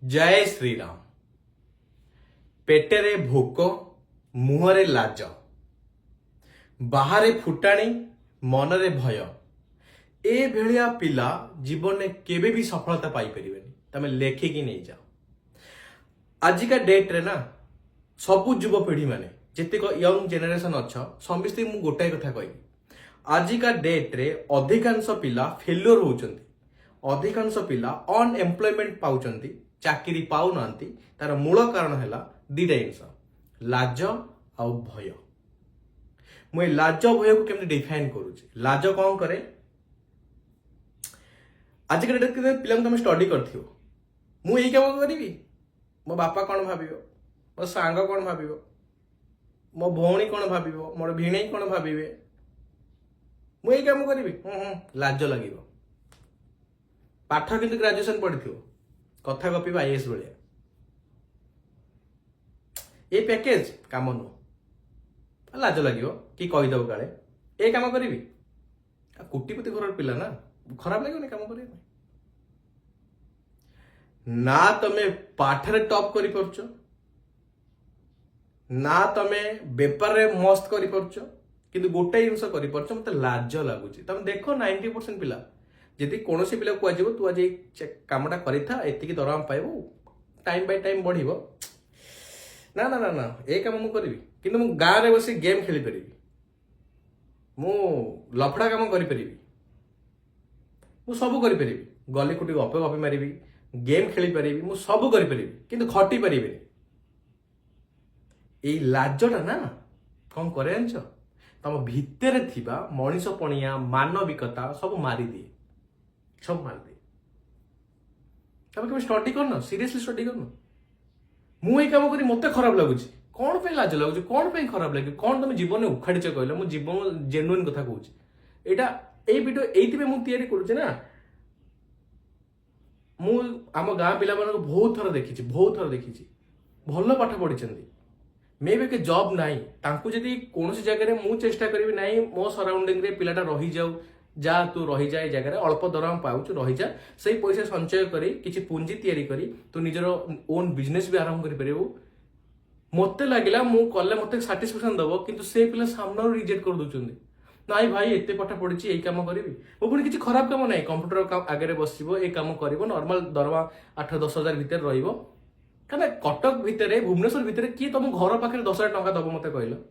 जय श्रीराम। पेटेरे भोक मुहरे लाज बाहरे फुटाणी मनरे भय ए भेलिया पिला जीवन में केबे भी सफलता पाई परिबेनी तमे लेखिकी नहीं जाओ। आजिका डेट रे ना सबु युवपीढ़ी माने जेतिक यंग जेनेरेशन अच्छा समस्ते मु गोटाए कथा कहबी आजिका डेट रे अधिकांश पिला फेल्योर होउचंती, अधिकांश पिला अनएम्प्लॉयमेंट पाउचंती, चाकरी पाउ नांती। तार मूल कारण है दीटा जिनस लाज आउ भय। मुझे लाज भय को केमती डिफाइन करूची। लाज कौन करे आजिका डेट के पिला तुम स्टडी करथियो मु एई काम करिवि मो बापा कौन भाबिबो, मो सांग कौन भाबिबो, मो भौणी कौन भाबिबो, मोर भिणेई कौन भाबिबे, मु एई काम करिवि लाज लागिबो। पाठ किंतु ग्रेजुएशन पढ़िथियो कथा गपिबो आईएएस भलिया ए पैकेज काम नु लाज लागिबो कि कहिदब काले ए काम करिवि कोटिपति घर पिला ना खराब लागोनी काम करिबो ना तमे पाठरे टॉप करि परछो ना तमे बेपार रे मस्त करि परछो किंतु गोटे जिनस करि परछो मते लाज लागुची। तमे देखो 90% पिला जदि कौन पिला कहु तू आज कामटा करा एतिकी दरमा पाइबू टाइम बाय टाइम बढ़िबो ना ना ना ना ए काम मु करिवि किंतु मु गाँ रे बसी गेम खेली परिबि, मु लफड़ा काम करि परिबि, मु सब करि परिबि, गली कुटी गपे गपे मारिबि, गेम खेली परिबि, मु सब करि परिबि किंतु खटी परिबिनि। एई लाजटा ना कौन करे जानछ तम भितरे थिबा मनीष पणिया मानविकता सब मारी दिए, सब मार दे। तब स्टडी करना सीरियसली स्टडी करना मु काम करी मते खराब लगुच कौन पे लाज लगुच कौन पे खराब लगे कौन तुम जीवन में उखाड़ीच कहल मु जीवन जेन्युइन कथा कहूँ एटा ए वीडियो एइतिबे मु तैयारी करूचे ना मु आम गाँ पिला मानक बहुत थर देखिछि भल पाठ पढ़िछन्ती मे बे के जॉब नाही तांकु जदी कोनोसी जगह रे मु चेष्टा करबी नाही मो सराउंडिंग रे पिलाटा रही जाऊ जा तू रही जाए जगह अल्प दरमा पाउछु रही जा से पैसा संचय करी किछि पूंजी तैयारी करी तू निजर ओन बिजनेस भी आरंभ करि परिबो। मते लागिला मु कले मते सैटिस्फैक्शन दबो किंतु से पिला सामने रिजेक्ट कर दोचंदी नाई भाई एते पाठ पढिछि एई काम करिवि मो पुनी किछि खराब काम नाही कंप्यूटर काम आगे बसिबो ए काम करिवो नॉर्मल दरमा 8-10 हजार भीतर रहिबो कने कटक भीतर भुवनेश्वर भीतर की तुम घर पाखे 10,000 टंका दबो मते कहलो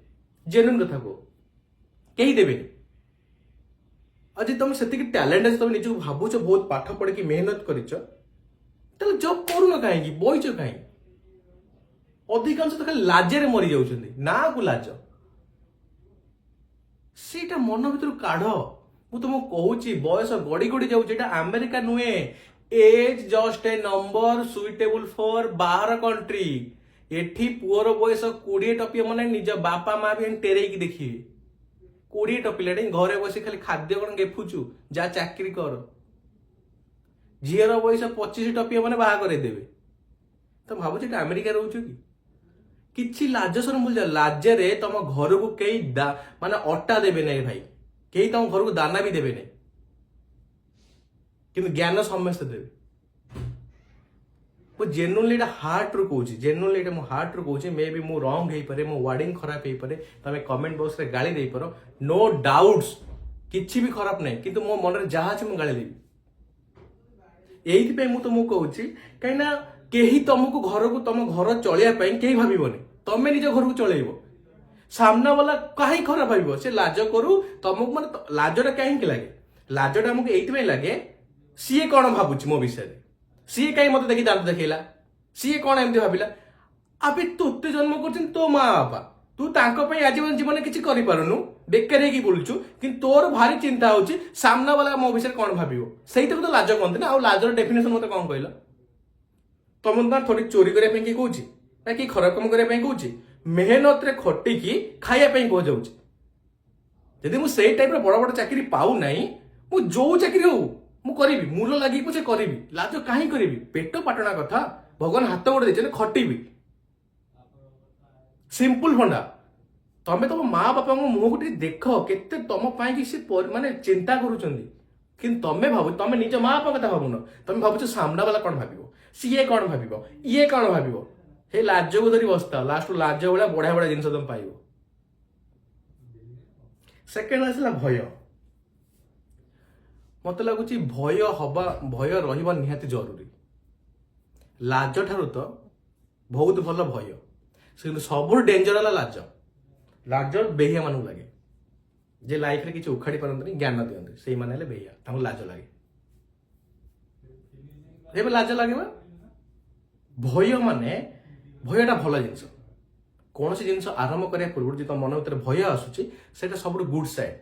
जेन्युइन कथा को केही देबेनी। आज तुम से टैलेंट अच्छे तुम निजक भावुच बहुत पाठ पढ़ कि मेहनत कर जब करून कहीं बईच कहीं अधिकांश तो खाली लाजे मरी जाउछन्ती ना को लाज सीटा मन भीतर काढ़ मु तुमको कहूची बयस गड़ी गड़ी जाउछ एटा अमेरिका नुहे age just a number suitable for बाहर कंट्री एठी पुअर बयस 20 टपिया माने निज बापा माँ भी टेरे की देखिए 20 टपिलाटे घरे बसी खाली खाद्य कौन गेफुचु जा चाकरी कर झीर बयस 25 टपिया माने बाहा करे देबे तो भाबुछ एटा अमेरिका रहउछ कि किछि लाज शरम भूल जा लाजे रे तम घर को केही माने अट्टा देबे नै भाई केही तम घर को दाना भी देबे नै किंतु ज्ञान समस्त देबे। मु जेन्युइनली एटा हार्ट रो कहूची जेन्युइनली एटा मो हार्ट रो कहूची मे बी मु रॉन्ग हेई पारे मो वर्डिंग खराब हेई पारे तमे कमेंट बॉक्स रे गाली देई पारो नो डाउट्स किछि भी खराब नै किंतु मो मन रे जहा छै मु गाली देबी एइति पे मु तुमको कहूची काइना केही तुमको घर को तुम घर चलिया पई केही भाबिबोनी तमे निज घर को चलेइबो सामना वाला काहे खराब भाबिबो से लाज करू तुमको माने लाजटा काहे लागे लाजटा हमको एइति पे लागे सीए कोन भाबुची मो विषय रे सीए कहीं मत देखी दांत देखला सीए कौन एमती भाविला अबे तोते जन्म कर तो माँ बापा तू आजीवन जीवन किसी कर बेकार ही बोलुचु कि तोर भारी चिंता होची सामना वाला मो विषय कौन भाविबो सही तो लाज कहते ना लाजर डेफिनेशन मत कौन कहला तुम ना थोड़ी चोरी करने कि कहूँ ना कि खराब कम करने कहूँ मेहनत रे खटिकी खाया कह जाऊँ जदि मुझे टाइप बड़ बड़ चाकरी पाऊ नहीं मु जो चाकरी हो मु करी मूल लगी पछे करी लाज कहीं करी पेट पाटना कथा भगवान हाथ गोड़ दे खटिबी सिंपल फंडा तमें तुम माँ बापा मुह को देख केते तुम कि सी माने चिंता करूछंदी कि तमें भाबु तमें निज माँ बापा कथा भाबुन तमें भाबुछ सामना वाला कौन भाबिबो ସିଏ କ'ଣ ଭାବିବ, ଇଏ କ'ଣ ଭାବିବ, ହେ ଲାଜକୁ ଧରି ବସିଥାଅ, ଲାଷ୍ଟକୁ ଲାଜ ଭଳିଆ ବଢିଆ ବଢିଆ ଜିନିଷ ତମେ ପାଇବ। ସେକେଣ୍ଡ ଆସିଲା ଭୟ। ମତେ ଲାଗୁଛି ଭୟ ରହିବା ନିହାତି ଜରୁରୀ। ଲାଜ ଠାରୁ ତ ବହୁତ ଭଲ ଭୟ। କିନ୍ତୁ ସବୁଠୁ ଡେଞ୍ଜର ହେଲା ଲାଜ। ଲାଜ ବେହିଆ ମାନଙ୍କୁ ଲାଗେ, ଯେ ଲାଇଫରେ କିଛି ଉଖାଡ଼ି ପାରନ୍ତିନି, ଜ୍ଞାନ ଦିଅନ୍ତି, ସେଇମାନେ ହେଲେ ବେହିଆ, ତାଙ୍କୁ ଲାଜ ଲାଗେ। ଏବେ ଲାଜ ଲାଗିବ। ଭୟଟା ଭଲ ଜିନିଷ। କୌଣସି ଜିନିଷ ଆରମ୍ଭ କରିବା ପୂର୍ବରୁ ଯଦି ତମ ମନ ଭିତରେ ଭୟ ଆସୁଛି, ସେଇଟା ସବୁଠୁ ଗୁଡ୍ ସାଇଡ୍।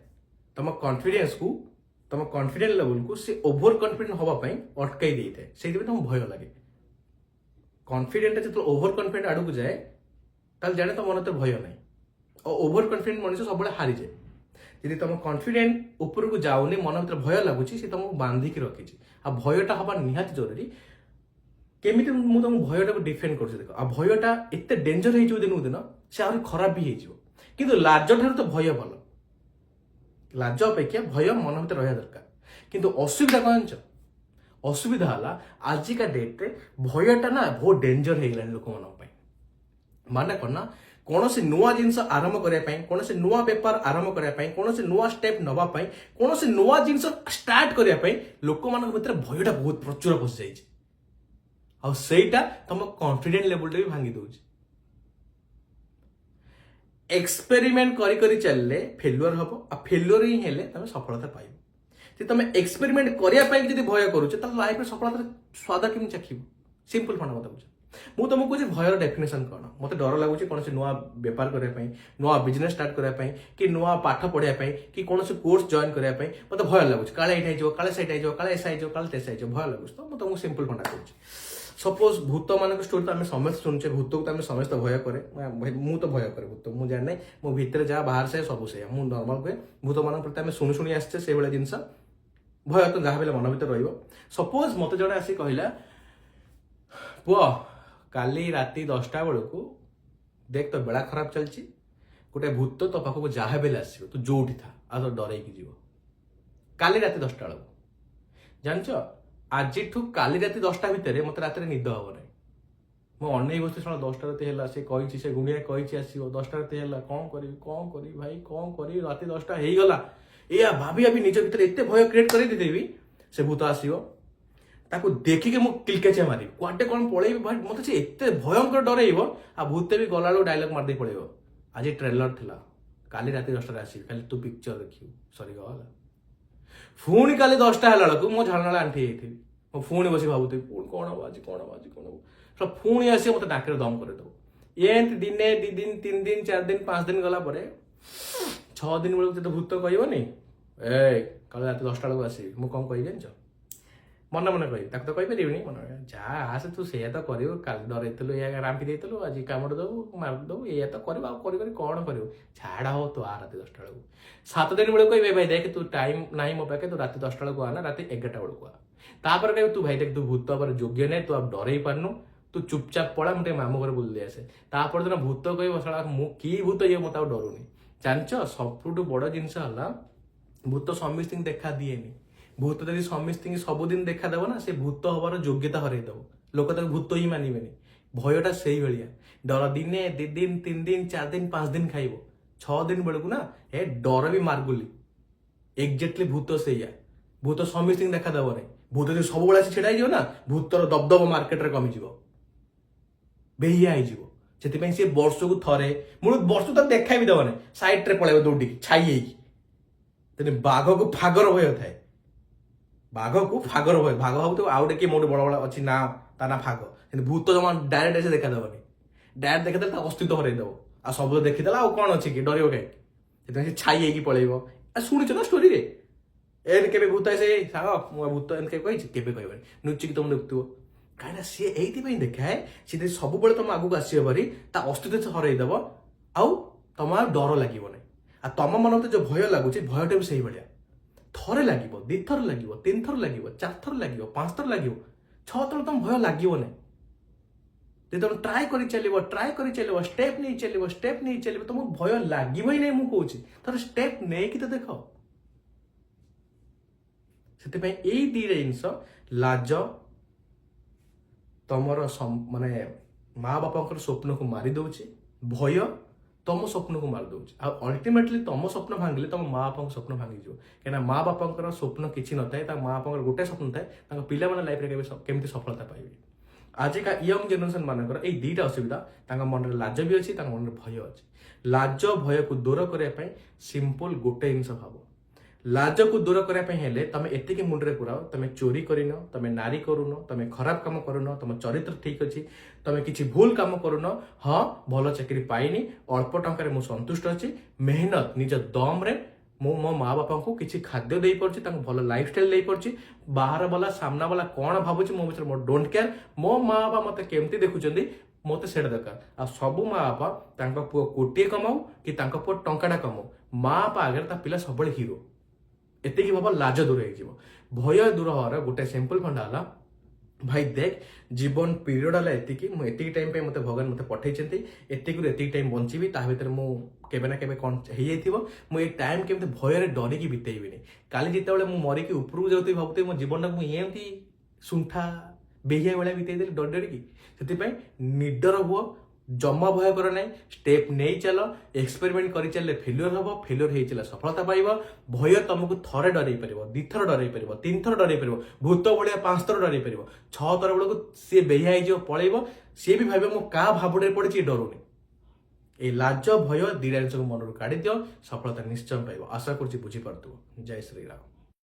ତମ କନଫିଡେନ୍ସ ଲେଭେଲକୁ ସେ ଓଭର କନଫିଡେଣ୍ଟ ହବା ପାଇଁ ଅଟକାଇ ଦେଇଥାଏ, ସେଇଥିପାଇଁ ତମକୁ ଭୟ ଲାଗେ। କନଫିଡେଣ୍ଟ ଯେତେବେଳେ ଓଭର କନଫିଡେଣ୍ଟ ଆଡକୁ ଯାଏ, ତାହେଲେ ଜାଣେ ତମ ମନ ଭିତରେ ଭୟ ନାହିଁ। ଆଉ ଓଭର କନଫିଡେଣ୍ଟ ମଣିଷ ସବୁବେଳେ ହାରିଯାଏ। ଯଦି ତମ କନଫିଡେଣ୍ଟ ଉପରକୁ ଯାଉନି, ମନ ଭିତରେ ଭୟ ଲାଗୁଛି, ସେ ତମକୁ ବାନ୍ଧିକି ରଖିଛି। ଆଉ ଭୟଟା ହବା ନିହାତି ଜରୁରୀ। କେମିତି ମୁଁ ତମକୁ ଭୟଟାକୁ ଡିଫେଣ୍ଡ କରୁଛି ଦେଖ। ଆଉ ଭୟଟା ଏତେ ଡେଞ୍ଜର ହେଇଯିବ ଦିନକୁ ଦିନ, ସେ ଆହୁରି ଖରାପ ବି ହେଇଯିବ। କିନ୍ତୁ ଲାଜ ଠାରୁ ତ ଭୟ ଭଲ। ଲାଜ ଅପେକ୍ଷା ଭୟ ମନ ଭିତରେ ରହିବା ଦରକାର। କିନ୍ତୁ ଅସୁବିଧା କ'ଣ ଜାଣିଛ? ଅସୁବିଧା ହେଲା ଆଜିକା ଡେଟ୍ରେ ଭୟଟା ନା ବହୁତ ଡେଞ୍ଜର ହେଇଗଲାଣି ଲୋକମାନଙ୍କ ପାଇଁ। ମାନେ କ'ଣ ନା, କୌଣସି ନୂଆ ଜିନିଷ ଆରମ୍ଭ କରିବା ପାଇଁ, କୌଣସି ନୂଆ ବେପାର ଆରମ୍ଭ କରିବା ପାଇଁ, କୌଣସି ନୂଆ ଷ୍ଟେପ୍ ନେବା ପାଇଁ, କୌଣସି ନୂଆ ଜିନିଷ ଷ୍ଟାର୍ଟ କରିବା ପାଇଁ ଲୋକମାନଙ୍କ ଭିତରେ ଭୟଟା ବହୁତ ପ୍ରଚୁର ପଶିଯାଇଛି। ଆଉ ସେଇଟା ତମ କନଫିଡେଣ୍ଟ ଲେଭେଲଟା ବି ଭାଙ୍ଗି ଦଉଛି। ଏକ୍ସପେରିମେଣ୍ଟ କରି ଚାଲିଲେ ଫେଲୁଅର ହବ, ଆଉ ଫେଲୁଅର ହିଁ ହେଲେ ତମେ ସଫଳତା ପାଇବ। ଯଦି ତମେ ଏକ୍ସପେରିମେଣ୍ଟ କରିବା ପାଇଁ ଯଦି ଭୟ କରୁଛ, ତାହେଲେ ଲାଇଫରେ ସଫଳତାର ସ୍ୱାଦ କେମିତି ଚାଖିବ? ସିମ୍ପଲ ଫଣ୍ଡ କଥା ବୁଝ। ମୁଁ ତମକୁ କହୁଛି ଭୟର ଡେଫିନେସନ କ'ଣ। ମତେ ଡର ଲାଗୁଛି କୌଣସି ନୂଆ ବେପାର କରିବା ପାଇଁ, ନୂଆ ବିଜନେସ ଷ୍ଟାର୍ଟ କରିବା ପାଇଁ, କି ନୂଆ ପାଠ ପଢିବା ପାଇଁ, କି କୌଣସି କୋର୍ସ ଜଏନ୍ କରିବା ପାଇଁ ମତେ ଭୟ ଲାଗୁଛି। କାଳେ ଏଇଟା ହେଇଯିବ, କାଳେ ସେଇଟା ହେଇଯିବ, କାଳେ ଏସା ହେଇଯିବ, କାଳେ ତେସା ହେଇଯିବ, ଭୟ ଲାଗୁଛି। ତ ମୁଁ ତମକୁ ସିମ୍ପଲ ଫଣ୍ଡା କହୁଛି। ସପୋଜ ଭୂତ ମାନଙ୍କ ଷ୍ଟୋରି ତ ଆମେ ସମସ୍ତେ ଶୁଣୁଛେ, ଭୂତକୁ ତ ଆମେ ସମସ୍ତେ ଭୟ କରେ। ମୁଁ ତ ଭୟ କରେ ଭୂତ, ମୁଁ ଜାଣିନାହିଁ, ମୋ ଭିତରେ ଯାହା ବାହାର ସେ ସବୁ ସେଇଆ। ମୁଁ ନର୍ମାଲ କୁହେ, ଭୂତ ମାନଙ୍କ ପ୍ରତି ଆମେ ଶୁଣି ଆସିଛେ ସେଇଭଳିଆ ଜିନିଷ। ଭୟ ତ ଯାହା ହେଲେ ମନ ଭିତରେ ରହିବ। ସପୋଜ ମତେ ଜଣେ ଆସି କହିଲା, ପୁଅ କାଲି ରାତି 10ଟା ବେଳକୁ ଦେଖ ତୋ ବେଳା ଖରାପ ଚାଲିଛି, ଗୋଟେ ଭୂତ ତୋ ପାଖକୁ ଯାହା ବେଲେ ଆସିବ, ତୁ ଯୋଉଠି ଥା, ଆଉ ତ ଡରେଇକି ଯିବ। କାଲି ରାତି 10ଟା ବେଳକୁ। ଜାଣିଛ, ଆଜିଠୁ କାଲି ରାତି 10ଟା ଭିତରେ ମତେ ରାତିରେ ନିଦ ହବ ନାହିଁ। ମୁଁ ଅନେଇ ବସିଛି, 10ଟା ରାତି ହେଲା, ସେ କହିଛି, ସେ ଗୁଣିଆ କହିଛି ଆସିବ, 10ଟା ରାତି ହେଲା, କ'ଣ କରିବି ଭାଇ, କ'ଣ କରିବି, ରାତି 10ଟା ହେଇଗଲା, ଏଇଆ ଭାବି ନିଜ ଭିତରେ ଏତେ ଭୟ କ୍ରିଏଟ କରିଦେଇଦେବି, ସେ ଭୂତ ଆସିବ, ତାକୁ ଦେଖିକି ମୁଁ କିଲକେଚିଆ ମାରିବି, କୁଆଡେ କ'ଣ ପଳେଇବି ଭାଇ, ମତେ ସେ ଏତେ ଭୟଙ୍କର ଡରେଇବ। ଆଉ ଭୂତ ବି ଗଲାବେଳକୁ ଡାଇଲଗ ମାରିଦେଇ ପଳେଇବ, ଆଜି ଟ୍ରେଲର ଥିଲା, କାଲି ରାତି 10ଟାରେ ଆସିବି, ଖାଲି ତୁ ପିକ୍ଚର ଦେଖିବୁ, ସରିଗଲା। ପୁଣି କାଲି 10ଟା ହେଲା ବେଳକୁ ମୋ ଝାଳନାଳ ଆଣ୍ଠି ହେଇଥିବି, ମୁଁ ପୁଣି ବସି ଭାବୁଥିବି, ପୁଣି କ'ଣ ହବ ଆଜି, କ'ଣ ହବ। ପୁଣି ଆସିବ, ମତେ ନାକରେ ଦମ କରିଦେବ। ଏମିତି ଦିନେ, 2 ଦିନ, 3 ଦିନ, 4 ଦିନ, 5 ଦିନ ଗଲା ପରେ 6 ଦିନ ବେଳକୁ ଯେତେ ଭୂତ କହିବନି, କାଲି ରାତି 10ଟା ବେଳକୁ ଆସିବି, ମୁଁ କ'ଣ କହିବି ଜାଣିଛ? ମନେ ମନେ କହିବି, ତାକୁ ତ କହିପାରିବିନି, ମନେ ଯାହା ଆସେ ତୁ ସେଇଆ ତ କରିବୁ, କାଲି ଡରେଇଥିଲୁ, ଏଇଆ ରାମ୍ପି ଦେଇଥିଲୁ, ଆଜି କାମୁଡ଼ି ଦେବୁ, ମାରିଦେବୁ, ଏଇଆ ତ କରିବୁ, ଆଉ କରି କ'ଣ କରିବୁ, ଛାଡ଼ା ହଉ ତୁ ଆ ରାତି 10ଟା ବେଳକୁ। 7 ଦିନ ବେଳକୁ କହିବେ, ଭାଇ ଦେଖ ତୁ ଟାଇମ ନାହିଁ ମୋ ପାଖେ, ତୁ ରାତି 10ଟା ବେଳକୁ ଆ ନା, ରାତି 11ଟା ବେଳକୁ ଆ। ତାପରେ କହିବେ, ତୁ ଭାଇ ଦେଖ ତୁ ଭୂତ ହେବାର ଯୋଗ୍ୟ ନାହିଁ, ତୁ ଆଉ ଡରେଇ ପାରୁନୁ, ତୁ ଚୁପଚାପ ପଳା, ମୁଁ ଟିକେ ମାମୁଁ ଘରେ ବୁଲି ଆସେ। ତାପରେ ଦିନ ଭୂତ କହିବ, ଶଳା ମୁଁ କି ଭୂତ, ଇଏ ମତେ ଆଉ ଡରୁନି। ଜାଣିଛ, ସବୁଠୁ ବଡ ଜିନିଷ ହେଲା, ଭୂତ ସମସ୍ତଙ୍କୁ ଦେଖା ଦିଏନି। ଭୂତ ଯଦି ସମସ୍ତଙ୍କୁ ସବୁଦିନ ଦେଖାଦେବ ନା, ସେ ଭୂତ ହବାର ଯୋଗ୍ୟତା ହରେଇ ଦବ, ଲୋକ ତାକୁ ଭୂତ ହିଁ ମାନିବେନି। ଭୟଟା ସେଇଭଳିଆ, ଡର ଦିନେ, 2 ଦିନ, 3 ଦିନ, 4 ଦିନ, 5 ଦିନ ଖାଇବ, 6 ଦିନ ବେଳକୁ ନା ଏ ଡର ବି ମାର୍ଗୁଲି। ଏକ୍ଜାକ୍ଟଲି ଭୂତ ସେଇଆ, ଭୂତ ସମସ୍ତଙ୍କୁ ଦେଖାଦେବ ନାହିଁ। ଭୂତ ଯଦି ସବୁବେଳେ ଆସି ଛିଡା ହେଇଯିବ ନା, ଭୂତର ଦବଦବ ମାର୍କେଟରେ କମିଯିବ, ବେହିଆ ହେଇଯିବ। ସେଥିପାଇଁ ସିଏ ବର୍ଷକୁ ଥରେ, ବର୍ଷକୁ ତାକୁ ଦେଖା ବି ଦେବ ନାହିଁ, ସାଇଡରେ ପଳେଇବ ଦୌଡ଼ିକି, ଛାଇ ହେଇକି। ତେଣୁ ବାଘକୁ ଫାଗର ଭୟ ଥାଏ, ବାଘକୁ ଫାଗର ଭୟ। ବାଘ ଭାବୁଥିବ ଆଉ ଗୋଟେ କିଏ ମୋଠୁ ବଡ ବଡ ଅଛି ନା, ତା ନା ଫାଗ। କିନ୍ତୁ ଭୂତ ଜମା ଡାଇରେକ୍ଟ ଏସେ ଦେଖାଦେବନି, ଡାଇରେକ୍ଟ ଦେଖିଦେଲେ ତା ଅସ୍ତିତ୍ୱ ହରେଇ ଦେବ। ଆଉ ସବୁ ଦେଖିଦେଲା, ଆଉ କ'ଣ ଅଛି କି, ଡରିବ କାହିଁକି? ସେଥିପାଇଁ ସେ ଛାଇ ହେଇକି ପଳେଇବ। ଶୁଣିଛ ନା ଷ୍ଟୋରିରେ, ଏମିତି କେବେ ଭୂତ ଆସେ, ସାଙ୍ଗ ମୁଁ ଭୂତ ଏମିତି କେବେ କହିଛି, କେବେ କହିବନି, ନୁଚିକି ତମକୁ ଦେଖୁଥିବ। କାହିଁକିନା ସିଏ ଏଇଥିପାଇଁ ଦେଖାଏ, ସେ ଯଦି ସବୁବେଳେ ତମ ଆଗକୁ ଆସିବ ଭାରି, ତା ଅସ୍ତିତ୍ୱ ହରେଇ ଦେବ, ଆଉ ତମ ଆଉ ଡର ଲାଗିବ ନାହିଁ। ଆଉ ତମ ମନ ଭିତରେ ଯୋଉ ଭୟ ଲାଗୁଛି, ଭୟଟା ବି ସେଇଭଳିଆ। ଥରେ ଲାଗିବ, 2 ଥର ଲାଗିବ, 3 ଥର ଲାଗିବ, 4 ଥର ଲାଗିବ, 5 ଥର ଲାଗିବ, 6 ଥର ତମ ଭୟ ଲାଗିବ ନାହିଁ। ଯଦି ତମେ ଟ୍ରାଏ କରି ଚାଲିବ, ଷ୍ଟେପ୍ ନେଇ ଚାଲିବ, ତମକୁ ଭୟ ଲାଗିବ ହିଁ ନାହିଁ। ମୁଁ କହୁଛି ଥରେ ଷ୍ଟେପ୍ ନେଇକି ତ ଦେଖ। ସେଥିପାଇଁ ଏଇ 2ଟା ଜିନିଷ, ଲାଜ ତମର ମାନେ ମା ବାପାଙ୍କର ସ୍ୱପ୍ନକୁ ମାରି ଦଉଛି, ଭୟ ତମ ସ୍ୱପ୍ନକୁ ମାରି ଦଉଛି। ଆଉ ଅଲ୍ଟିମେଟଲି ତମ ସ୍ୱପ୍ନ ଭାଙ୍ଗିଲେ ତମ ମା ବାପାଙ୍କ ସ୍ୱପ୍ନ ଭାଙ୍ଗିଯିବ। କାହିଁକିନା ମା ବାପାଙ୍କର ସ୍ୱପ୍ନ କିଛି ନଥାଏ, ତାଙ୍କ ମା ବାପାଙ୍କର ଗୋଟେ ସ୍ୱପ୍ନ ଥାଏ, ତାଙ୍କ ପିଲାମାନେ ଲାଇଫରେ କେମିତି ସଫଳତା ପାଇବେ। ଆଜିକା ୟଙ୍ଗ ଜେନେରେସନ ମାନଙ୍କର ଏଇ ଦିଟା ଅସୁବିଧା, ତାଙ୍କ ମନରେ ଲାଜ ବି ଅଛି, ତାଙ୍କ ମନରେ ଭୟ ଅଛି। ଲାଜ ଭୟକୁ ଦୂର କରିବା ପାଇଁ ସିମ୍ପଲ ଗୋଟେ ଜିନିଷ ଭାବ। ଲାଜକୁ ଦୂର କରିବା ପାଇଁ ହେଲେ ତମେ ଏତିକି ମୁଣ୍ଡରେ ପୁରାଅ, ତମେ ଚୋରି କରିନ, ତମେ ନାରୀ କରୁନ, ତମେ ଖରାପ କାମ କରୁନ, ତମ ଚରିତ୍ର ଠିକ ଅଛି, ତମେ କିଛି ଭୁଲ କାମ କରୁନ। ହଁ, ଭଲ ଚାକିରି ପାଇନି, ଅଳ୍ପ ଟଙ୍କାରେ ମୁଁ ସନ୍ତୁଷ୍ଟ ଅଛି, ମେହନତ ନିଜ ଦମରେ ମୁଁ ମୋ ମା ବାପାଙ୍କୁ କିଛି ଖାଦ୍ୟ ଦେଇପାରୁଛି, ତାଙ୍କୁ ଭଲ ଲାଇଫଷ୍ଟାଇଲ ଦେଇପାରୁଛି। ବାହାର ବାଲା ସାମ୍ନା ବାଲା କଣ ଭାବୁଛି ମୋ ବିଷୟରେ ମୋର ଡୋଣ୍ଟ କେୟାର। ମୋ ମା ବାପା ମତେ କେମିତି ଦେଖୁଛନ୍ତି ମତେ ସେଇଟା ଦରକାର। ଆଉ ସବୁ ମା ବାପା ତାଙ୍କ ପୁଅ କୋଟିଏ କମାଉ କି ତାଙ୍କ ପୁଅ ଟଙ୍କାଟା କମାଉ, ମା ବାପା ଆଗରେ ତା ପିଲା ସବୁବେଳେ ହିରୋ। ଏତିକି ଭାବ, ଲାଜ ଦୂର ହେଇଯିବ। ଭୟ ଦୂର ହବାର ଗୋଟେ ସିମ୍ପଲ ଫଣ୍ଡା ହେଲା, ଭାଇ ଦେଖ ଜୀବନ ପିରିୟଡ଼ ହେଲା ଏତିକି, ମୁଁ ଏତିକି ଟାଇମ ପାଇଁ ମତେ ଭଗବାନ ମତେ ପଠେଇଛନ୍ତି, ଏତିକିରୁ ଏତିକି ଟାଇମ ବଞ୍ଚିବି, ତା ଭିତରେ ମୁଁ କେବେ ନା କେବେ କଣ ହେଇଯାଇଥିବ, ମୁଁ ଏଇ ଟାଇମ କେମିତି ଭୟରେ ଡରିକି ବିତେଇବିନି। କାଲି ଯେତେବେଳେ ମୁଁ ମରିକି ଉପରକୁ ଯାଉଥିବି ଭାବୁଥିବି ମୋ ଜୀବନଟାକୁ ମୁଁ ଏମିତି ଶୁଣ୍ଠା ବେହିଆ ଭଳିଆ ବିତେଇଦେଲି ଡରି ଡରିକି। ସେଥିପାଇଁ ନିଡର ହୁଅ, ଜମା ଭୟ କର ନାହିଁ, ଷ୍ଟେପ ନେଇ ଚାଲ, ଏକ୍ସପେରିମେଣ୍ଟ କରି ଚାଲିଲେ ଫେଲ୍ୟୁର ହବ, ଫେଲ୍ୟୁର ହେଇ ଚାଲିଲେ ସଫଳତା ପାଇବ। ଭୟ ତମକୁ ଥରେ ଡରେଇ ପାରିବ, 2 ଥର ଡରେଇ ପାରିବ, 3 ଥର ଡରେଇ ପାରିବ, ଭୂତ ଭଳିଆ 5 ଥର ଡରେଇ ପାରିବ, 6 ଥର ବେଳକୁ ସିଏ ବେହିଆ ହେଇଯିବ, ପଳେଇବ। ସିଏ ବି ଭାବିବ ମୁଁ କାହା ଭାବୁଡରେ ପଡିଛି ଡରୁନି। এই ଲାଜ ଭୟ ଦିଟା ଜିନିଷକୁ ମନରୁ କାଢି ଦିଅ, ସଫଳତା ନିଶ୍ଚୟ ପାଇବ। ଆଶା କରୁଛି ବୁଝିପାରୁଥିବ। ଜୟ ଶ୍ରୀରାମ।